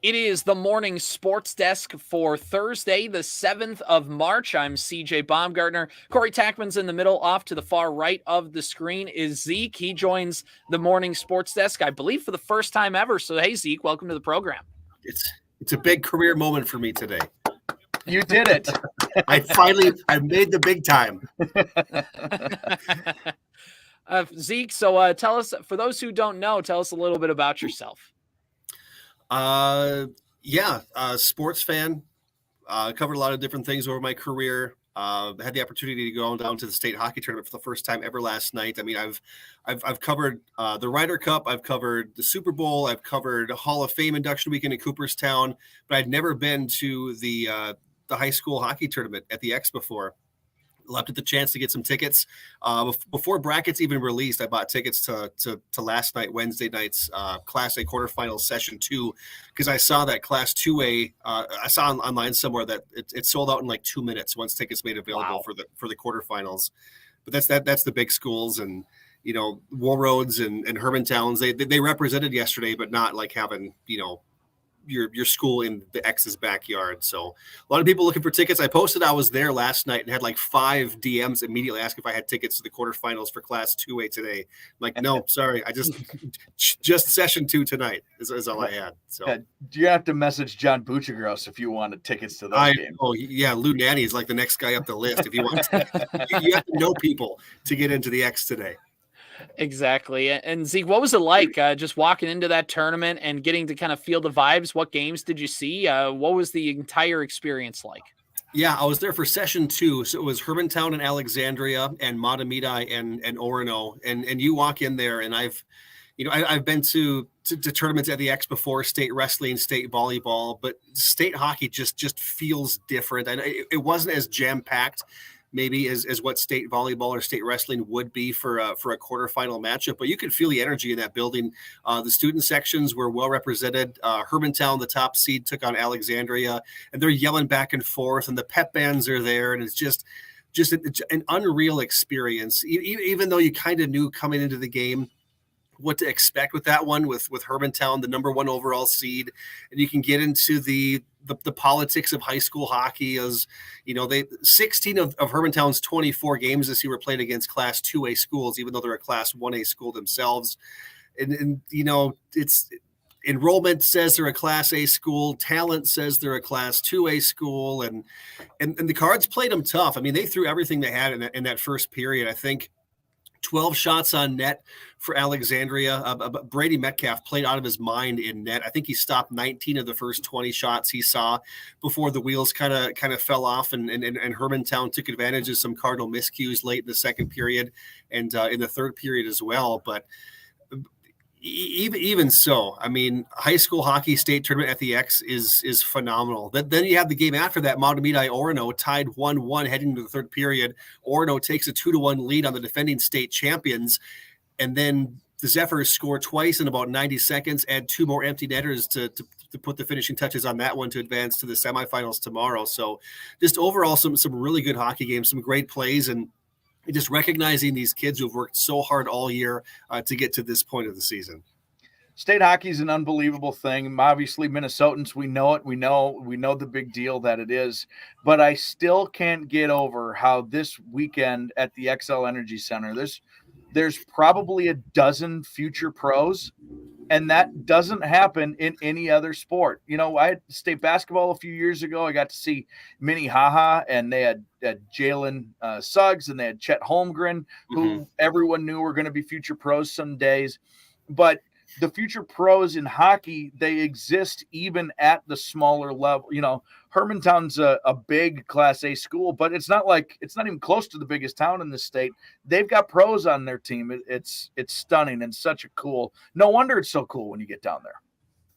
It is the morning sports desk for Thursday, the 7th of March. I'm CJ Baumgartner. Corey Tackman's in the middle. Off to the far right of the screen is Zeke. He joins the morning sports desk, I believe, for the first time ever. So, hey, Zeke, welcome to the program. It's a big career moment for me today. You did it. I made the big time. Zeke, so tell us, for those who don't know, tell us a little bit about yourself. Sports fan. Covered a lot of different things over my career. Had the opportunity to go down to the state hockey tournament for the first time ever last night. I mean, I've covered the Ryder Cup. I've covered the Super Bowl. I've covered Hall of Fame induction weekend in Cooperstown, but I'd never been to the high school hockey tournament at the X before. Left at the chance to get some tickets before brackets even released. I bought tickets to last night, Wednesday night's Class A quarterfinals session 2, because I saw that Class 2A. I saw online somewhere that it sold out in like 2 minutes once tickets made available for the quarterfinals. But that's the big schools, and Warroads and Hermantowns. They represented yesterday, but not like having your school in the X's backyard. So a lot of people looking for tickets. I posted I was there last night and had like 5 DMs immediately ask if I had tickets to the quarterfinals for Class 2A today. I'm like, no, sorry. I just session 2 tonight is all I had. So do you have to message John Buccigross if you wanted tickets to those games? Oh yeah. Lou Nanny is like the next guy up the list. If you want you have to know people to get into the X today. Exactly. And Zeke, what was it like just walking into that tournament and getting to kind of feel the vibes? What games did you see? What was the entire experience like? Yeah, I was there for session 2. So it was Hermantown and Alexandria and Matamidi and Orono. And you walk in there, and I've been to tournaments at the X before, state wrestling, state volleyball, but state hockey just feels different. And it wasn't as jam-packed maybe as what state volleyball or state wrestling would be for a quarterfinal matchup, but you could feel the energy in that building. The student sections were well represented. Hermantown, the top seed, took on Alexandria, and they're yelling back and forth, and the pep bands are there, and it's just an unreal experience. Even though you kind of knew coming into the game what to expect with that one, with Hermantown, the number 1 overall seed, and you can get into the politics of high school hockey. As 16 of Hermantown's 24 games this year were played against Class 2A schools, even though they're a Class 1A school themselves. And it's enrollment says they're a Class A school, talent says they're a Class 2A school, and the Cards played them tough. I mean, they threw everything they had in that first period. I think 12 shots on net for Alexandria. Brady Metcalf played out of his mind in net. I think he stopped 19 of the first 20 shots he saw before the wheels kind of fell off, and Hermantown took advantage of some Cardinal miscues late in the second period and in the third period as well. But even so, I mean, high school hockey state tournament at the X is phenomenal. Then you have the game after that, Matamidi Orono tied 1-1 heading into the third period. Orono takes a 2-1 lead on the defending state champions, and then the Zephyrs score twice in about 90 seconds, add 2 more empty netters to put the finishing touches on that one to advance to the semifinals tomorrow. So just overall some really good hockey games, some great plays, and just recognizing these kids who've worked so hard all year to get to this point of the season. State hockey is an unbelievable thing. Obviously, Minnesotans, we know it. We know the big deal that it is. But I still can't get over how this weekend at the XL Energy Center, there's probably a dozen future pros, and that doesn't happen in any other sport. I had state basketball a few years ago. I got to see Minnehaha, and they had Jalen Suggs, and they had Chet Holmgren, who everyone knew were going to be future pros some days. But the future pros in hockey, they exist even at the smaller level. Hermantown's a big Class A school, but it's not even close to the biggest town in the state. They've got pros on their team. It's stunning and such a cool. No wonder it's so cool when you get down there.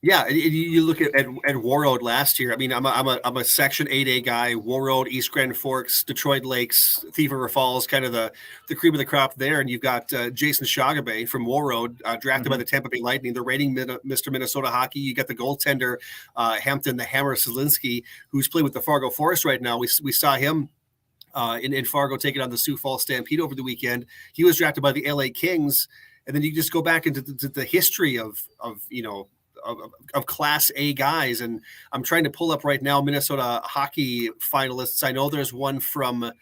Yeah, you look at Warroad last year. I mean, I'm a Section 8A guy. Warroad, East Grand Forks, Detroit Lakes, Thief River Falls, kind of the cream of the crop there. And you've got Jason Shagabe from Warroad, drafted by the Tampa Bay Lightning, the reigning Mr. Minnesota Hockey. You got the goaltender Hampton the Hammer Selinski, who's playing with the Fargo Forest right now. We saw him in Fargo taking on the Sioux Falls Stampede over the weekend. He was drafted by the LA Kings. And then you just go back into the history of of Class A guys. And I'm trying to pull up right now Minnesota hockey finalists. I know there's one from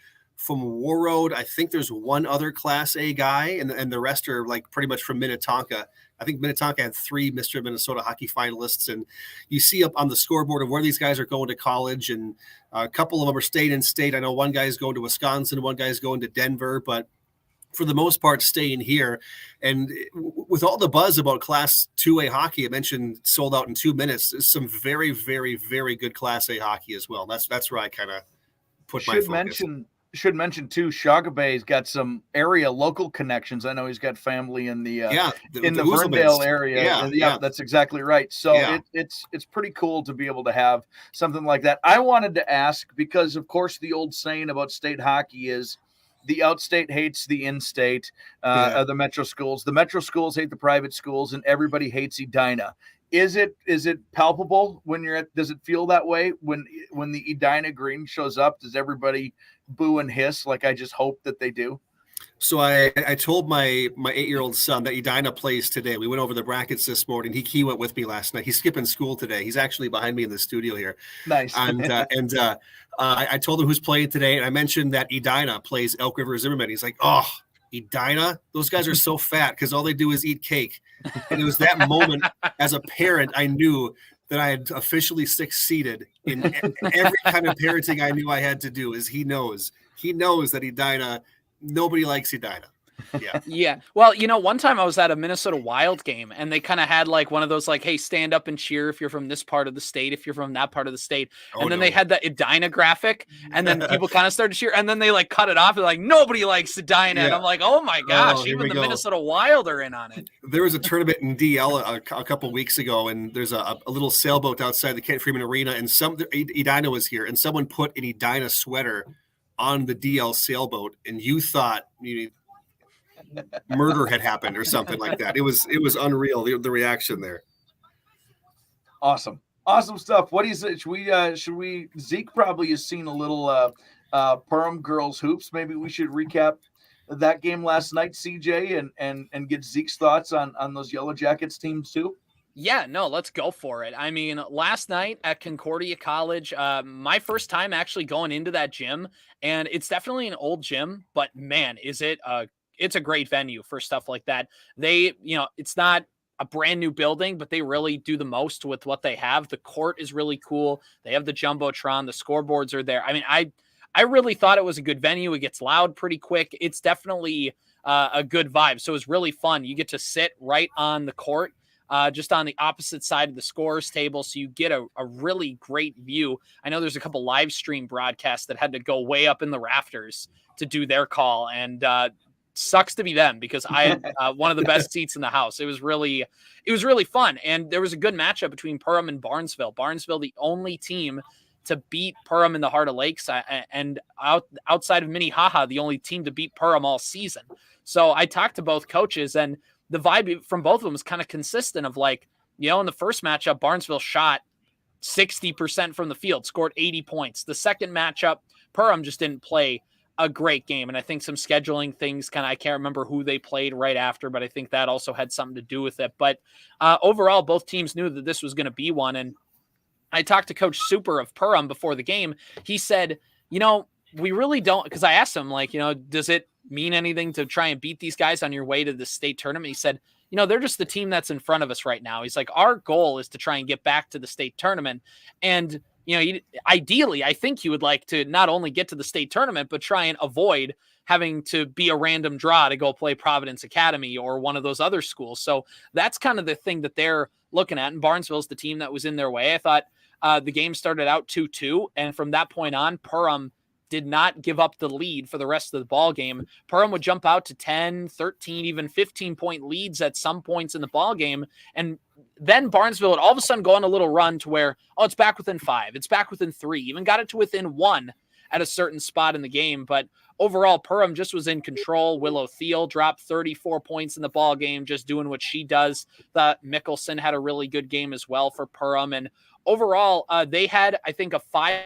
Warroad. I think there's one other Class A guy, and the rest are like pretty much from Minnetonka. I think Minnetonka had 3 Mr. Minnesota hockey finalists, and you see up on the scoreboard of where these guys are going to college, and a couple of them are staying in state. I know one guy's going to Wisconsin, one guy's going to Denver, but for the most part staying here. And with all the buzz about Class 2A hockey, I mentioned sold out in 2 minutes, some very, very, very good Class A hockey as well. That's where I kind of put my focus. Should mention too, Shagabay's got some area local connections. I know he's got family in the Verndale area. Yeah, that's exactly right. So it's pretty cool to be able to have something like that. I wanted to ask because, of course, the old saying about state hockey is the outstate hates the in-state, the metro schools. The metro schools hate the private schools, and everybody hates Edina. Is it palpable when you're at? Does it feel that way when the Edina green shows up? Does everybody boo and hiss like I just hope that they do? So I told my 8-year-old son that Edina plays today. We went over the brackets this morning. He went with me last night. He's skipping school today. He's actually behind me in the studio here. Nice. And I told him who's playing today, and I mentioned that Edina plays Elk River Zimmerman. He's like, oh, Edina? Those guys are so fat because all they do is eat cake. And it was that moment as a parent I knew that I had officially succeeded in every kind of parenting I knew I had to do. Is he knows that Edina, nobody likes Edina. Yeah. Yeah. Well, one time I was at a Minnesota Wild game, and they kind of had like one of those like, hey, stand up and cheer if you're from this part of the state, if you're from that part of the state. And then they had the Edina graphic, and then people kind of started to cheer, and then they like cut it off. They're like, nobody likes Edina. Yeah. And I'm like, oh my gosh, even the Minnesota Wild are in on it. There was a tournament in DL a couple weeks ago, and there's a little sailboat outside the Kent Freeman Arena, and Edina was here, and someone put an Edina sweater on the DL sailboat, and you thought murder had happened or something like that. It was unreal, the reaction there. Awesome stuff. What do you say? Should we Zeke probably has seen a little Perham girls hoops. Maybe we should recap that game last night, CJ, and get Zeke's thoughts on those Yellow Jackets teams too. Yeah, no, let's go for it. I mean, last night at Concordia College, my first time actually going into that gym, and it's definitely an old gym, but man, it's a great venue for stuff like that. They, it's not a brand new building, but they really do the most with what they have. The court is really cool. They have the Jumbotron, the scoreboards are there. I mean, I really thought it was a good venue. It gets loud pretty quick. It's definitely a good vibe. So it was really fun. You get to sit right on the court, just on the opposite side of the scorers table. So you get a really great view. I know there's a couple live stream broadcasts that had to go way up in the rafters to do their call. And, sucks to be them because I had one of the best seats in the house. It was really fun. And there was a good matchup between Perham and Barnesville. Barnesville, the only team to beat Perham in the Heart of Lakes, and outside of Minnehaha, the only team to beat Perham all season. So I talked to both coaches, and the vibe from both of them was kind of consistent of like, in the first matchup, Barnesville shot 60% from the field, scored 80 points. The second matchup, Perham just didn't play a great game. And I think some scheduling things I can't remember who they played right after, but I think that also had something to do with it. But overall, both teams knew that this was going to be one. And I talked to Coach Super of Perham before the game. He said, we really don't, because I asked him, does it mean anything to try and beat these guys on your way to the state tournament? He said, they're just the team that's in front of us right now. He's like, our goal is to try and get back to the state tournament. And ideally, I think you would like to not only get to the state tournament, but try and avoid having to be a random draw to go play Providence Academy or one of those other schools. So that's kind of the thing that they're looking at. And Barnesville's the team that was in their way. I thought the game started out 2-2. And from that point on, Perham did not give up the lead for the rest of the ball game. Perham would jump out to 10, 13, even 15-point leads at some points in the ball game. And then Barnesville would all of a sudden go on a little run to where, it's back within 5. It's back within 3, even got it to within 1 at a certain spot in the game. But overall, Perham just was in control. Willow Thiel dropped 34 points in the ball game, just doing what she does. Mickelson had a really good game as well for Perham. And overall, they had, I think, a 5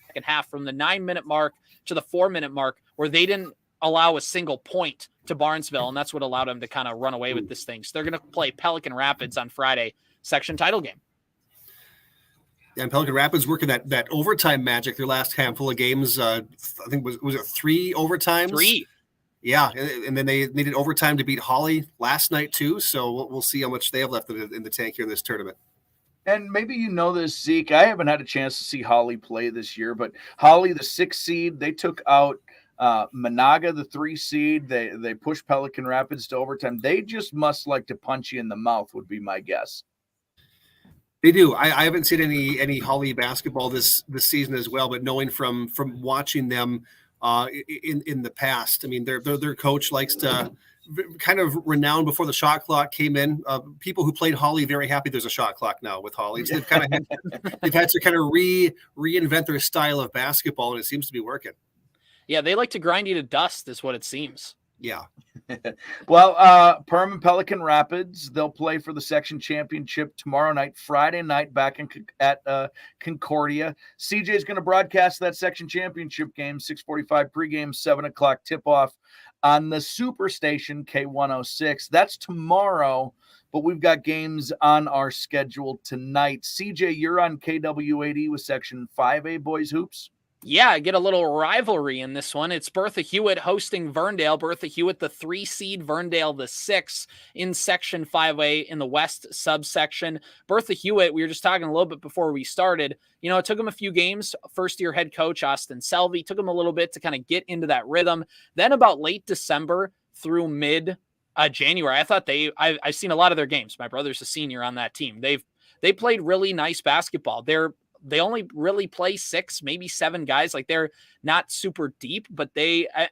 second half from the 9-minute mark to the 4-minute mark where they didn't allow a single point to Barnesville, and that's what allowed them to kind of run away with this thing. So they're going to play Pelican Rapids on Friday, section title game. Yeah, and Pelican Rapids working that overtime magic their last handful of games. I think was it 3 overtimes? 3. Yeah, and then they needed overtime to beat Holly last night too. So we'll see how much they have left in the tank here in this tournament. And maybe you know this, Zeke. I haven't had a chance to see Holly play this year, but Holly, the 6 seed, they took out Monaga, the 3 seed. They pushed Pelican Rapids to overtime. They just must like to punch you in the mouth, would be my guess. They do. I haven't seen any Holly basketball this season as well, but knowing from watching them in the past, I mean, their coach likes to kind of renowned before the shot clock came in. People who played Holly very happy there's a shot clock now with Holly. So they've had to kind of reinvent their style of basketball, and it seems to be working. Yeah, they like to grind you to dust, is what it seems. Yeah. Well, Perham and Pelican Rapids, they'll play for the section championship tomorrow night, Friday night, back at Concordia. CJ is going to broadcast that section championship game, 6:45 pregame, 7 o'clock tip-off on the Superstation K106. That's tomorrow, but we've got games on our schedule tonight. CJ, you're on KWAD with Section 5A Boys Hoops. Yeah, I get a little rivalry in this one. It's Bertha Hewitt hosting Verndale. Bertha Hewitt, the 3 seed, Verndale, the 6 in Section 5A in the West subsection. Bertha Hewitt, we were just talking a little bit before we started. You know, it took him a few games. First-year head coach Austin Selvey took him a little bit to kind of get into that rhythm. Then about late December through mid January, I thought I've seen a lot of their games. My brother's a senior on that team. They played really nice basketball. They only really play 6, maybe 7 guys. Like, they're not super deep, but they got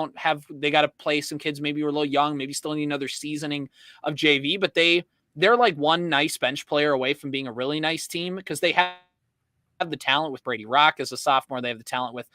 to play some kids maybe who are a little young, maybe still need another seasoning of JV, but they're like one nice bench player away from being a really nice team because they have the talent with Brady Rock as a sophomore. They have the talent with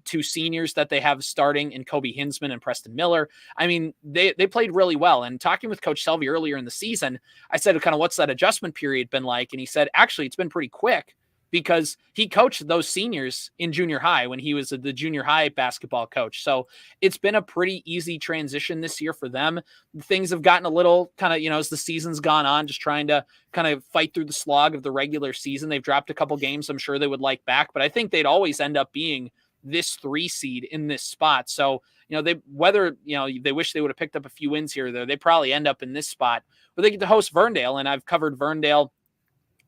2 seniors that they have starting in Kobe Hinsman and Preston Miller. I mean, they played really well. And talking with Coach Selvey earlier in the season, I said, kind of, what's that adjustment period been like? And he said, actually, it's been pretty quick because he coached those seniors in junior high when he was the junior high basketball coach. So it's been a pretty easy transition this year for them. Things have gotten a little kind of, as the season's gone on, just trying to kind of fight through the slog of the regular season. They've dropped a couple games I'm sure they would like back, but I think they'd always end up being this 3 seed in this spot. So, they wish they would have picked up a few wins here or there, they probably end up in this spot. But they get to host Verndale, and I've covered Verndale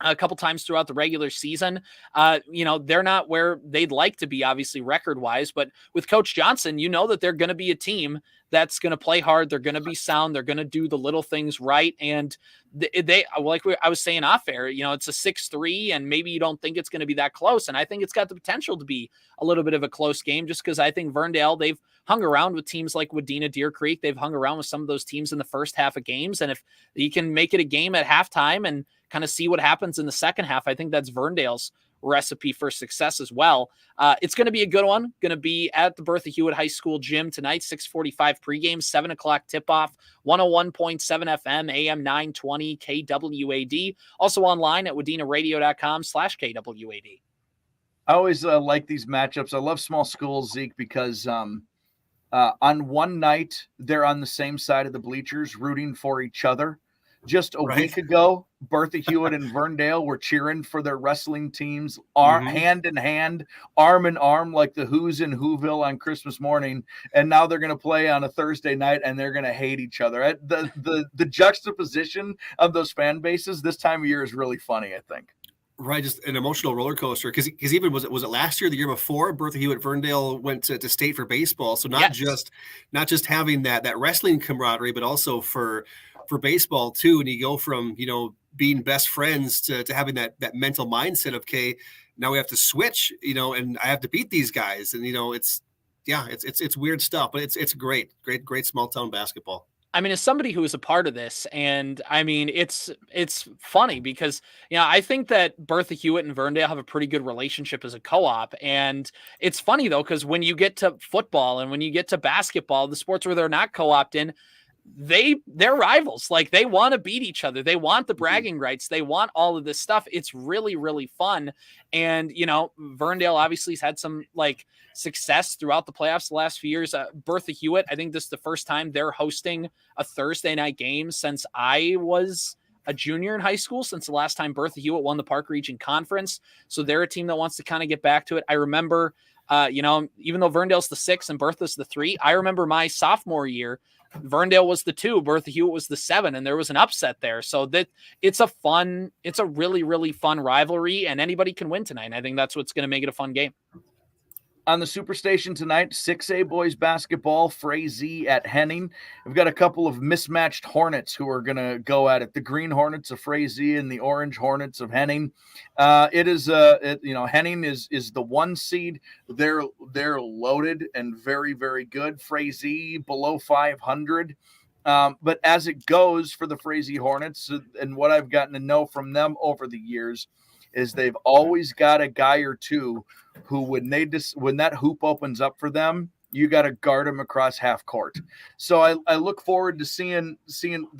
a couple times throughout the regular season. They're not where they'd like to be, obviously, record-wise, but with Coach Johnson, that they're going to be a team that's going to play hard. They're going to be sound. They're going to do the little things right. And I was saying off air, it's a 6-3, and maybe you don't think it's going to be that close. And I think it's got the potential to be a little bit of a close game just because I think Verndale, they've hung around with teams like Wadena, Deer Creek. They've hung around with some of those teams in the first half of games. And if you can make it a game at halftime and kind of see what happens in the second half, I think that's Verndale's recipe for success as well. It's going to be a good one. Going to be at the Bertha Hewitt High School gym tonight, 6:45 pregame, 7 o'clock tip-off, 101.7 FM, AM 920, KWAD. Also online at wadenaradio.com/KWAD. I always like these matchups. I love small schools, Zeke, because on one night, they're on the same side of the bleachers rooting for each other. Just a week ago, Bertha Hewitt and Verndale were cheering for their wrestling teams, hand in hand, arm in arm, like the Who's in Whoville on Christmas morning. And now they're going to play on a Thursday night, and they're going to hate each other. The juxtaposition of those fan bases this time of year is really funny, I think. Right, just an emotional roller coaster. Because even was it last year, the year before, Bertha Hewitt Verndale went to state for baseball. So not just having that wrestling camaraderie, but also for baseball too. And you go from being best friends to having that mental mindset of, okay, now we have to switch, and I have to beat these guys. And it's weird stuff, but it's great small town basketball. I mean, as somebody who is a part of this, and I mean, it's funny because, I think that Bertha Hewitt and Verndale have a pretty good relationship as a co-op. And it's funny though, because when you get to football and when you get to basketball, the sports where they're not co-opted in, they're rivals. Like, they want to beat each other. They want the bragging rights. They want all of this stuff. It's really, really fun. And, Verndale obviously has had some like success throughout the playoffs the last few years. Bertha Hewitt, I think this is the first time they're hosting a Thursday night game since I was a junior in high school, since the last time Bertha Hewitt won the Park Region Conference. So they're a team that wants to kind of get back to it. I remember, even though Verndale's the 6 and Bertha's the 3, I remember my sophomore year, Verndale was the 2, Bertha Hewitt was the 7, and there was an upset there. So that it's a really, really fun rivalry, and anybody can win tonight. And I think that's what's going to make it a fun game. On the Superstation tonight, 6A boys basketball, Frazee at Henning. We've got a couple of mismatched Hornets who are going to go at it. The Green Hornets of Frazee and the Orange Hornets of Henning. Henning is the 1 seed. They're loaded and very, very good. Frazee below 500. But as it goes for the Frazee Hornets, and what I've gotten to know from them over the years, is they've always got a guy or two who, when that hoop opens up for them, you got to guard them across half court. So I look forward to seeing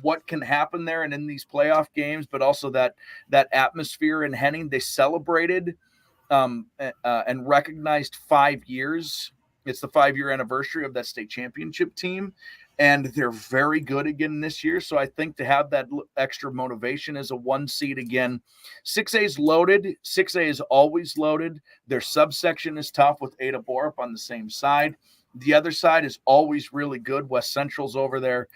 what can happen there and in these playoff games, but also that atmosphere in Henning. They celebrated and recognized 5 years. It's the 5-year anniversary of that state championship team. And they're very good again this year. So I think to have that extra motivation as a 1 seed again. 6A is loaded. 6A is always loaded. Their subsection is tough with Ada Borup on the same side. The other side is always really good. West Central's over there.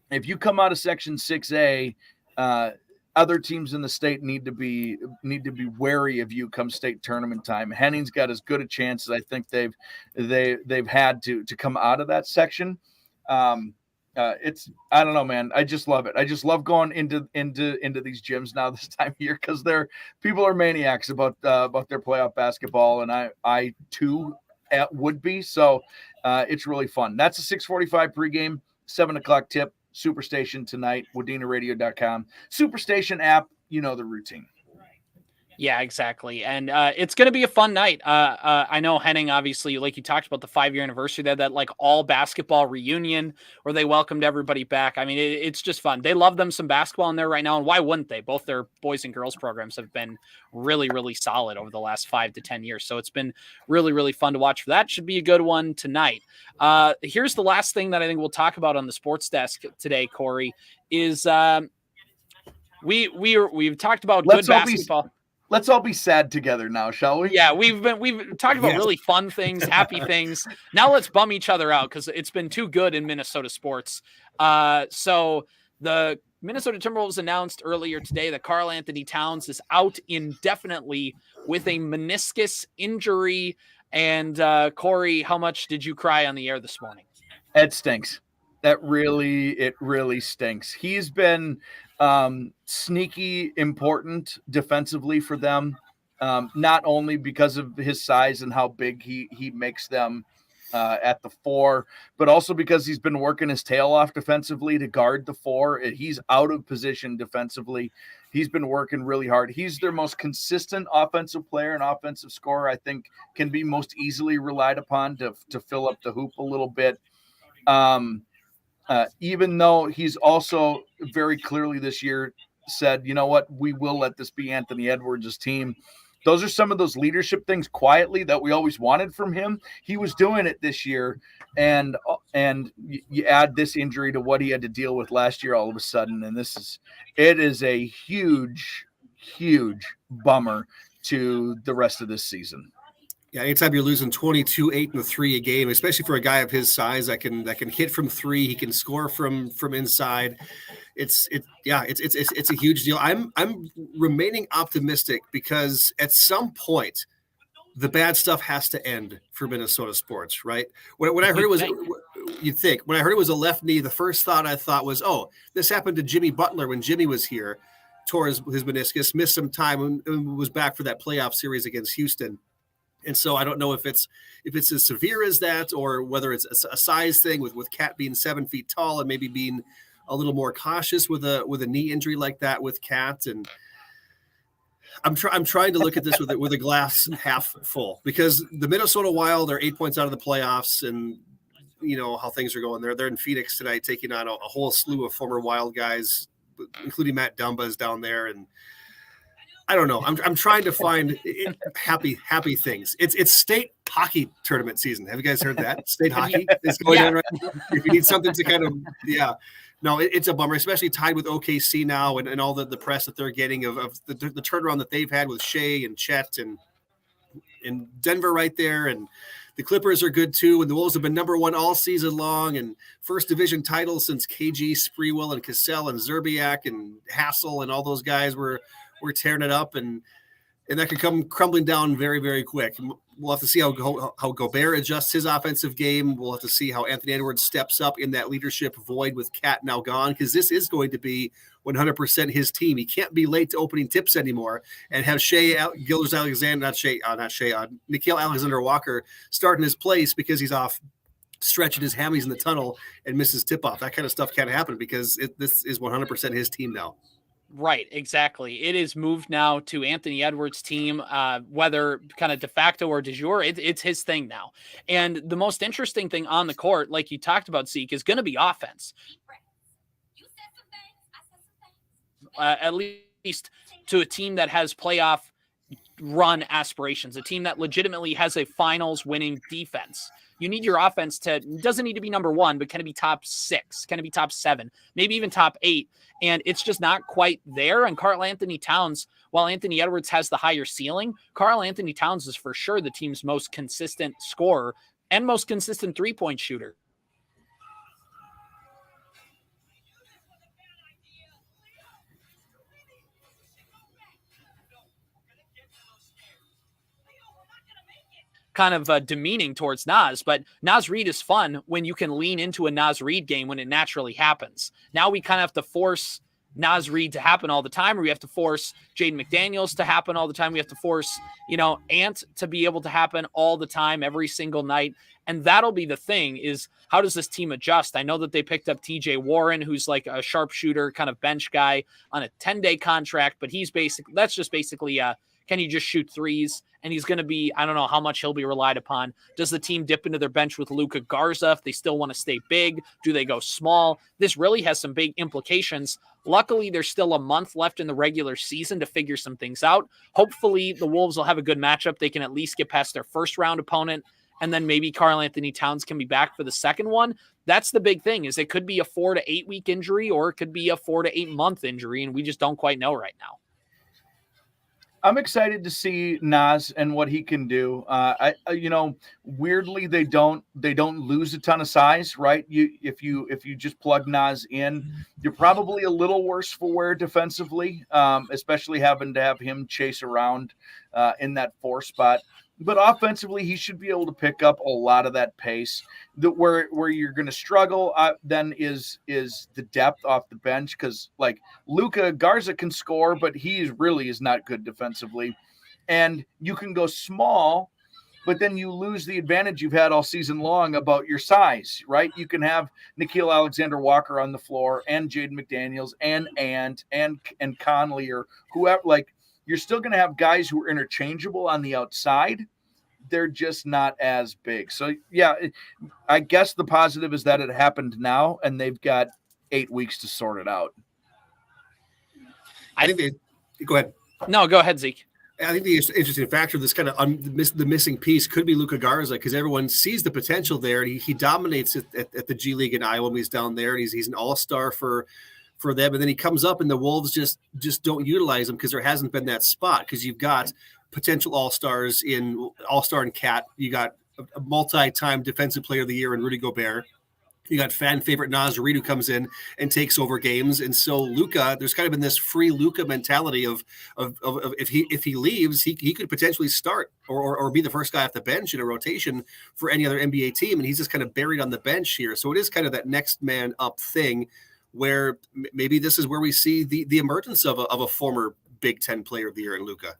If you come out of Section 6A, other teams in the state need to be wary of you come state tournament time. Henning's got as good a chance as I think they've had to come out of that section. I don't know, man. I just love it. I just love going into these gyms now this time of year, because people are maniacs about their playoff basketball, and I too would be. So it's really fun. That's a 6:45 pregame, 7:00 tip. Superstation tonight, WadenaRadio.com. Superstation app, the routine. Yeah, exactly. And it's going to be a fun night. I know Henning, obviously, like you talked about the 5-year anniversary there, that like all basketball reunion where they welcomed everybody back. I mean, it's just fun. They love them some basketball in there right now. And why wouldn't they? Both their boys and girls programs have been really, really solid over the last 5 to 10 years. So it's been really, really fun to watch for that. Should be a good one tonight. Here's the last thing that I think we'll talk about on the sports desk today, Corey, is we've talked about good basketball. Let's all be sad together now, shall we? Yeah, we've talked about really fun things, happy things. Now let's bum each other out, because it's been too good in Minnesota sports. So the Minnesota Timberwolves announced earlier today that Karl Anthony Towns is out indefinitely with a meniscus injury. And Corey, how much did you cry on the air this morning? It stinks. It really stinks. He's been sneaky important defensively for them, not only because of his size and how big he makes them at the 4, but also because he's been working his tail off defensively to guard the 4. He's out of position defensively. He's been working really hard. He's their most consistent offensive player and offensive scorer. I think can be most easily relied upon to fill up the hoop a little bit. Even though he's also very clearly this year said, you know what, we will let this be Anthony Edwards' team. Those are some of those leadership things quietly that we always wanted from him. He was doing it this year, and you add this injury to what he had to deal with last year all of a sudden, and it is a huge, huge bummer to the rest of this season. Yeah, anytime you're losing 22, 8, and 3 a game, especially for a guy of his size that can hit from 3, he can score from inside. It's a huge deal. I'm remaining optimistic because at some point the bad stuff has to end for Minnesota sports, right? When I heard it was, you'd think when I heard it was a left knee, the first thought I thought was, oh, this happened to Jimmy Butler when Jimmy was here, tore his meniscus, missed some time, and was back for that playoff series against Houston. And so I don't know if it's as severe as that, or whether it's a size thing with Cat being 7 feet tall and maybe being a little more cautious with a knee injury like that with Cat. And I'm trying to look at this with a glass half full, because the Minnesota Wild are 8 points out of the playoffs, and how things are going. They're in Phoenix tonight, taking on a whole slew of former Wild guys, including Matt Dumba is down there. And I don't know. I'm trying to find happy things. It's state hockey tournament season. Have you guys heard that? State hockey is going on right now. If you need something to kind of, no, it's a bummer, especially tied with OKC now and all the press that they're getting of the turnaround that they've had with Shea and Chet and Denver right there. And the Clippers are good too. And the Wolves have been number one all season long and first division title since KG, Spreewell, and Cassell and Zerbiak and Hassel and all those guys were tearing it up, and that could come crumbling down very, very quick. We'll have to see how Gobert adjusts his offensive game. We'll have to see how Anthony Edwards steps up in that leadership void with Cat now gone, because this is going to be 100% his team. He can't be late to opening tips anymore and have Nickeil Alexander-Walker start in his place because he's off stretching his hammies in the tunnel and misses tip-off. That kind of stuff can't happen because this is 100% his team now. Right, exactly. It is moved now to Anthony Edwards' team, whether kind of de facto or de jure, it's his thing now. And the most interesting thing on the court, like you talked about, Zeke, is going to be offense. At least to a team that has playoff run aspirations, a team that legitimately has a finals winning defense. You need your offense doesn't need to be number one, but can it be top 6? Can it be top 7? Maybe even top 8? And it's just not quite there. And Karl-Anthony Towns, while Anthony Edwards has the higher ceiling, Karl-Anthony Towns is for sure the team's most consistent scorer and most consistent three-point shooter. Kind of demeaning towards Naz, but Naz Reid is fun when you can lean into a Naz Reid game when it naturally happens. Now we kind of have to force Naz Reid to happen all the time, or we have to force Jaden McDaniels to happen all the time. We have to force, Ant to be able to happen all the time, every single night. And that'll be the thing, is how does this team adjust? I know that they picked up TJ Warren, who's like a sharpshooter kind of bench guy on a 10-day contract, but that's just basically can he just shoot threes? And he's going to be, I don't know how much he'll be relied upon. Does the team dip into their bench with Luka Garza if they still want to stay big? Do they go small? This really has some big implications. Luckily, there's still a month left in the regular season to figure some things out. Hopefully, the Wolves will have a good matchup. They can at least get past their first round opponent, and then maybe Karl-Anthony Towns can be back for the second one. That's the big thing, is it could be a 4 to 8 week injury, or it could be a 4 to 8 month injury, and we just don't quite know right now. I'm excited to see Naz and what he can do. Weirdly, they don't lose a ton of size, right? If you just plug Naz in, you're probably a little worse for wear defensively, especially having to have him chase around in that 4 spot. But offensively, he should be able to pick up a lot of that pace. Where you're going to struggle then is the depth off the bench, because like Luka Garza can score, but he really is not good defensively. And you can go small, but then you lose the advantage you've had all season long about your size, right? You can have Nickeil Alexander-Walker on the floor and Jaden McDaniels and Ant and Conley or whoever. Like, you're still going to have guys who are interchangeable on the outside. They're just not as big. So, yeah, I guess the positive is that it happened now, and they've got 8 weeks to sort it out. I think go ahead. No, go ahead, Zeke. I think the interesting factor of this kind of the missing piece could be Luka Garza, because everyone sees the potential there. He dominates at the G League in Iowa when he's down there, and he's an all-star for them. And then he comes up and the Wolves just don't utilize him because there hasn't been that spot, because you've got potential all-star in Cat. You got a multi-time defensive player of the year in Rudy Gobert. You got fan favorite Naz Reid, who comes in and takes over games. And so Luka, there's kind of been this free Luka mentality of if he leaves, he could potentially start or be the first guy off the bench in a rotation for any other NBA team. And he's just kind of buried on the bench here. So it is kind of that next man up thing, where maybe this is where we see the emergence of a former Big Ten player of the year in Luka.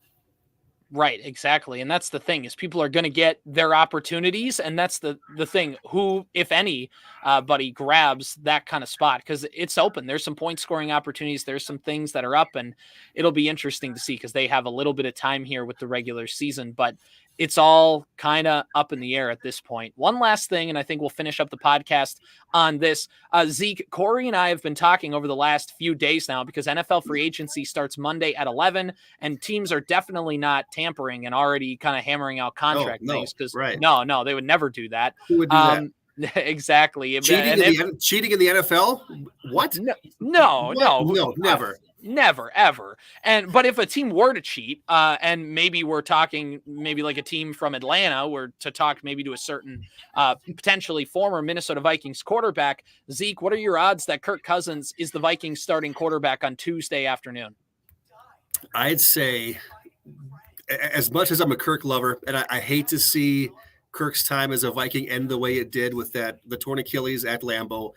Right, exactly. And that's the thing, is people are going to get their opportunities. And that's the thing, who, if any, buddy, grabs that kind of spot, because it's open. There's some point scoring opportunities. There's some things that are up, and it'll be interesting to see, because they have a little bit of time here with the regular season. But it's all kind of up in the air at this point. One last thing, and I think we'll finish up the podcast on this. Zeke, Corey and I have been talking over the last few days now because NFL free agency starts Monday at 11, and teams are definitely not tampering and already kind of hammering out contract things because no, they would never do that. Who would do that? Exactly. Cheating in the NFL? What? No, never. Never, ever. But if a team were to cheat, and maybe we're talking maybe like a team from Atlanta were to talk maybe to a certain potentially former Minnesota Vikings quarterback, Zeke, what are your odds that Kirk Cousins is the Vikings starting quarterback on Tuesday afternoon? I'd say, as much as I'm a Kirk lover, and I hate to see Kirk's time as a Viking end the way it did with the torn Achilles at Lambeau,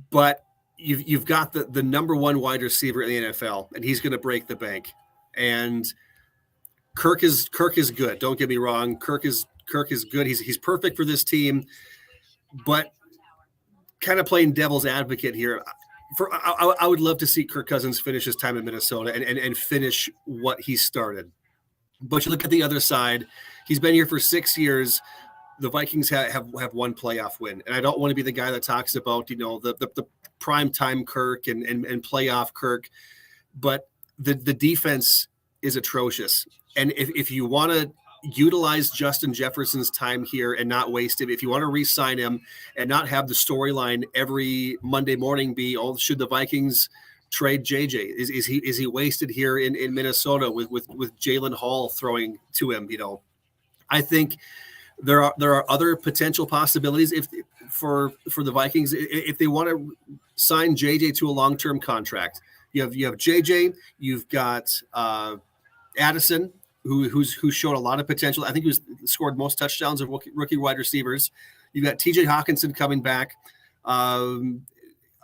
but you've got the number one wide receiver in the NFL, and he's going to break the bank. And Kirk is good. Don't get me wrong. Kirk is good. He's perfect for this team, but kind of playing devil's advocate here. I would love to see Kirk Cousins finish his time in Minnesota and finish what he started. But you look at the other side. He's been here for 6 years. The Vikings have one playoff win. And I don't want to be the guy that talks about, the prime time Kirk and playoff Kirk, but the defense is atrocious. And if you want to utilize Justin Jefferson's time here and not waste him, if you want to re-sign him and not have the storyline every Monday morning be, oh, should the Vikings trade JJ? Is he wasted here in Minnesota with Jalen Hall throwing to him? I think there are other potential possibilities for the Vikings if they want to sign JJ to a long-term contract. You have JJ, you've got Addison, who's shown a lot of potential. I think he scored most touchdowns of rookie wide receivers. You've got TJ Hawkinson coming back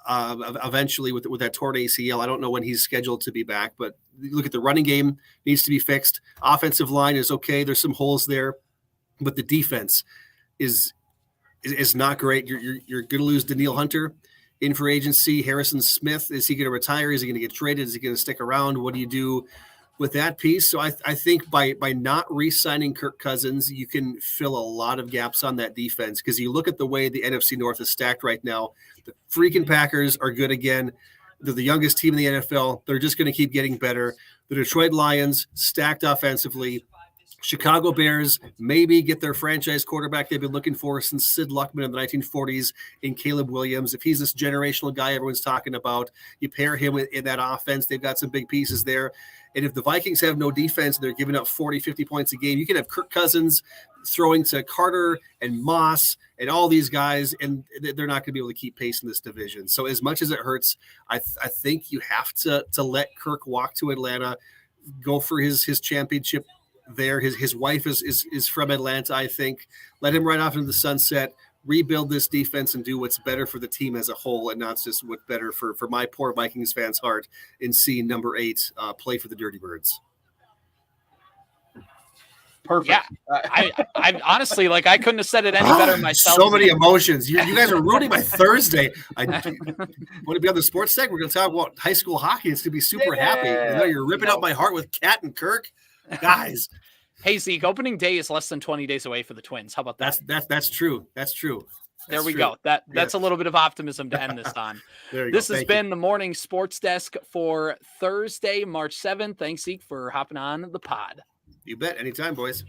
eventually with that torn ACL. I don't know when he's scheduled to be back, but look at the running game needs to be fixed. Offensive line is okay. There's some holes there, but the defense is not great. You're going to lose Danielle Hunter in free agency. Harrison Smith, is he going to retire? Is he going to get traded? Is he going to stick around? What do you do with that piece? So I think by not re-signing Kirk Cousins, you can fill a lot of gaps on that defense, because you look at the way the NFC North is stacked right now. The freaking Packers are good again. They're the youngest team in the NFL. They're just going to keep getting better. The Detroit Lions, stacked offensively. Chicago Bears maybe get their franchise quarterback they've been looking for since Sid Luckman in the 1940s in Caleb Williams. If he's this generational guy everyone's talking about, you pair him in that offense, they've got some big pieces there. And if the Vikings have no defense and they're giving up 40, 50 points a game, you can have Kirk Cousins throwing to Carter and Moss and all these guys, and they're not going to be able to keep pace in this division. So as much as it hurts, I think you have to let Kirk walk to Atlanta, go for his championship there. His wife is from Atlanta, I think. Let him ride off into the sunset, rebuild this defense, and do what's better for the team as a whole, and not just what's better for my poor Vikings fans' heart in seeing number 8 play for the Dirty Birds. Perfect. Yeah, I honestly, I couldn't have said it any better myself. So many emotions. You guys are ruining my Thursday. I want to be on the sports deck. We're going to talk about high school hockey. It's going to be super happy. You're ripping out my heart with Cat and Kirk. Guys. Hey, Zeke, opening day is less than 20 days away for the Twins. How about that? That's true. That's true. There we go. That's a little bit of optimism to end this on. This has been the morning sports desk for Thursday, March 7th. Thanks, Zeke, for hopping on the pod. You bet. Anytime, boys.